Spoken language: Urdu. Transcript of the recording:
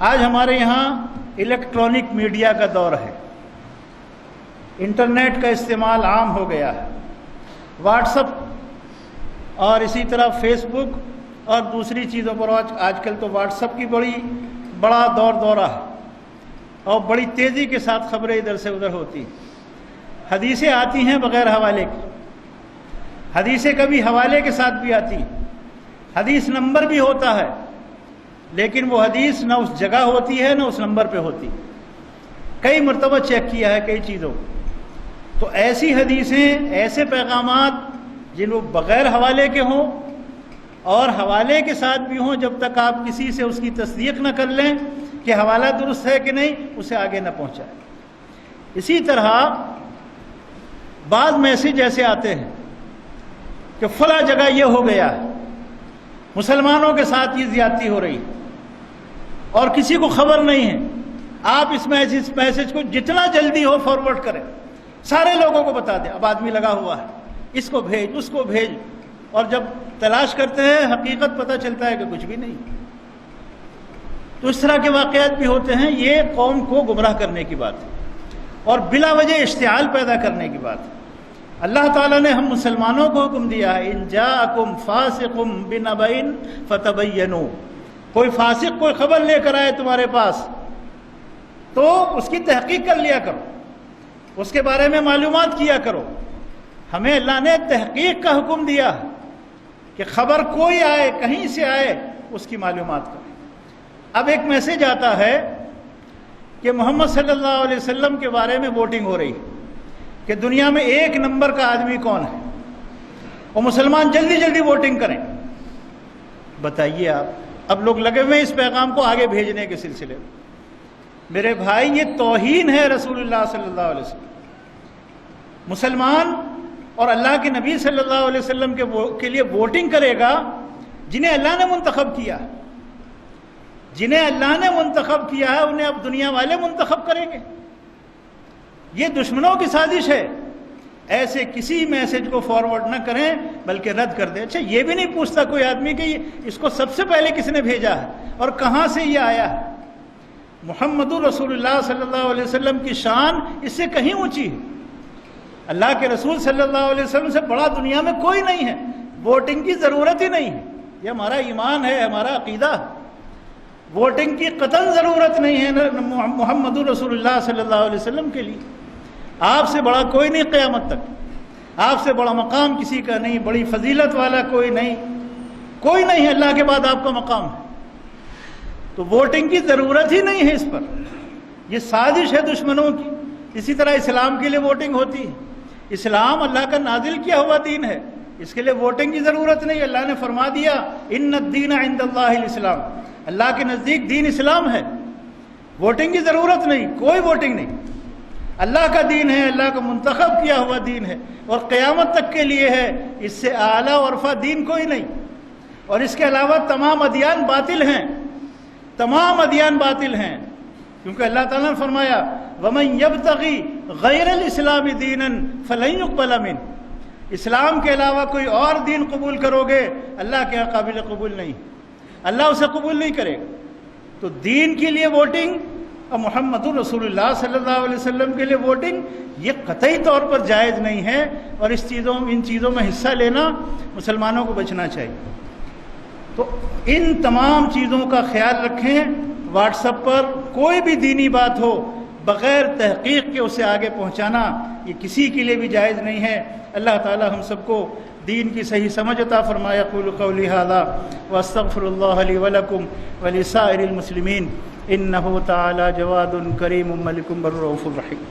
آج ہمارے یہاں الیکٹرانک میڈیا کا دور ہے، انٹرنیٹ کا استعمال عام ہو گیا ہے، واٹس اپ اور اسی طرح فیس بک اور دوسری چیزوں پر آج کل تو واٹس اپ کی بڑا دورہ ہے اور بڑی تیزی کے ساتھ خبریں ادھر سے ادھر ہوتی ہیں۔ حدیثیں آتی ہیں بغیر حوالے کے، حدیثیں کبھی حوالے کے ساتھ بھی آتی ہیں، حدیث نمبر بھی ہوتا ہے، لیکن وہ حدیث نہ اس جگہ ہوتی ہے نہ اس نمبر پہ ہوتی، کئی مرتبہ چیک کیا ہے کئی چیزوں۔ تو ایسی حدیثیں، ایسے پیغامات جن وہ بغیر حوالے کے ہوں اور حوالے کے ساتھ بھی ہوں، جب تک آپ کسی سے اس کی تصدیق نہ کر لیں کہ حوالہ درست ہے کہ نہیں، اسے آگے نہ پہنچائیں۔ اسی طرح بعض میسج ایسے آتے ہیں کہ فلاں جگہ یہ ہو گیا ہے، مسلمانوں کے ساتھ یہ زیادتی ہو رہی ہے اور کسی کو خبر نہیں ہے۔ آپ اس میسج کو جتنا جلدی ہو فارورڈ کریں، سارے لوگوں کو بتا دیں۔ اب آدمی لگا ہوا ہے، اس کو بھیج، اس کو بھیج، اور جب تلاش کرتے ہیں حقیقت پتہ چلتا ہے کہ کچھ بھی نہیں۔ تو اس طرح کے واقعات بھی ہوتے ہیں۔ یہ قوم کو گمراہ کرنے کی بات ہے اور بلا وجہ اشتعال پیدا کرنے کی بات ہے۔ اللہ تعالیٰ نے ہم مسلمانوں کو حکم دیا ہے، ان جاءکم فاسق بنبأ فتبینوا، کوئی فاسق کوئی خبر لے کر آئے تمہارے پاس تو اس کی تحقیق کر لیا کرو، اس کے بارے میں معلومات کیا کرو۔ ہمیں اللہ نے تحقیق کا حکم دیا کہ خبر کوئی آئے، کہیں سے آئے، اس کی معلومات کریں۔ اب ایک میسج آتا ہے کہ محمد صلی اللہ علیہ وسلم کے بارے میں ووٹنگ ہو رہی ہے کہ دنیا میں 1 نمبر کا آدمی کون ہے، اور مسلمان جلدی جلدی ووٹنگ کریں۔ بتائیے آپ، اب لوگ لگے ہوئے اس پیغام کو آگے بھیجنے کے سلسلے میں۔ میرے بھائی، یہ توہین ہے رسول اللہ صلی اللہ علیہ وسلم۔ مسلمان اور اللہ کے نبی صلی اللہ علیہ وسلم کے لیے ووٹنگ کرے گا جنہیں اللہ نے منتخب کیا، جنہیں اللہ نے منتخب کیا ہے انہیں اب دنیا والے منتخب کریں گے۔ یہ دشمنوں کی سازش ہے۔ ایسے کسی میسج کو فارورڈ نہ کریں بلکہ رد کر دیں۔ اچھا، یہ بھی نہیں پوچھتا کوئی آدمی کہ اس کو سب سے پہلے کس نے بھیجا ہے اور کہاں سے یہ آیا ہے۔ محمد رسول اللہ صلی اللہ علیہ وسلم کی شان اس سے کہیں اونچی ہے۔ اللہ کے رسول صلی اللہ علیہ وسلم سے بڑا دنیا میں کوئی نہیں ہے۔ ووٹنگ کی ضرورت ہی نہیں ہے، یہ ہمارا ایمان ہے، ہمارا عقیدہ۔ ووٹنگ کی قطعاً ضرورت نہیں ہے محمد رسول اللہ صلی اللہ علیہ وسلم کے لیے۔ آپ سے بڑا کوئی نہیں قیامت تک، آپ سے بڑا مقام کسی کا نہیں، بڑی فضیلت والا کوئی نہیں ہے، اللہ کے بعد آپ کا مقام ہے۔ تو ووٹنگ کی ضرورت ہی نہیں ہے اس پر، یہ سازش ہے دشمنوں کی۔ اسی طرح اسلام کے لیے ووٹنگ ہوتی ہے۔ اسلام اللہ کا نازل کیا ہوا دین ہے، اس کے لیے ووٹنگ کی ضرورت نہیں۔ اللہ نے فرما دیا ان الدین عند اللہ الاسلام، اللہ کے نزدیک دین اسلام ہے، ووٹنگ کی ضرورت نہیں، کوئی ووٹنگ نہیں۔ اللہ کا دین ہے، اللہ کا منتخب کیا ہوا دین ہے اور قیامت تک کے لیے ہے، اس سے اعلیٰ اور ارفع دین کوئی نہیں۔ اور اس کے علاوہ تمام ادیان باطل ہیں، تمام ادیان باطل ہیں، کیونکہ اللہ تعالیٰ نے فرمایا وَمَن يَبْتَغِي غَيْرَ الْإِسْلَامِ دِينًا فَلَن يُقْبَلَ مِنْهُ، اسلام کے علاوہ کوئی اور دین قبول کرو گے اللہ کے یہاں قابل قبول نہیں، اللہ اسے قبول نہیں کرے گا۔ تو دین کے لیے ووٹنگ اور محمد رسول اللہ صلی اللہ علیہ وسلم کے لیے ووٹنگ یہ قطعی طور پر جائز نہیں ہے، اور ان چیزوں میں حصہ لینا مسلمانوں کو بچنا چاہیے۔ تو ان تمام چیزوں کا خیال رکھیں۔ واٹس ایپ پر کوئی بھی دینی بات ہو بغیر تحقیق کے اسے آگے پہنچانا یہ کسی کے لیے بھی جائز نہیں ہے۔ اللہ تعالی ہم سب کو دین کی صحیح سمجھ عطا فرمائے۔ اقول قولی ھذا واستغفر اللہ لی ولکم ولسائر المسلمین انہ تعالی جواد کریم ملک بر رؤوف رحیم۔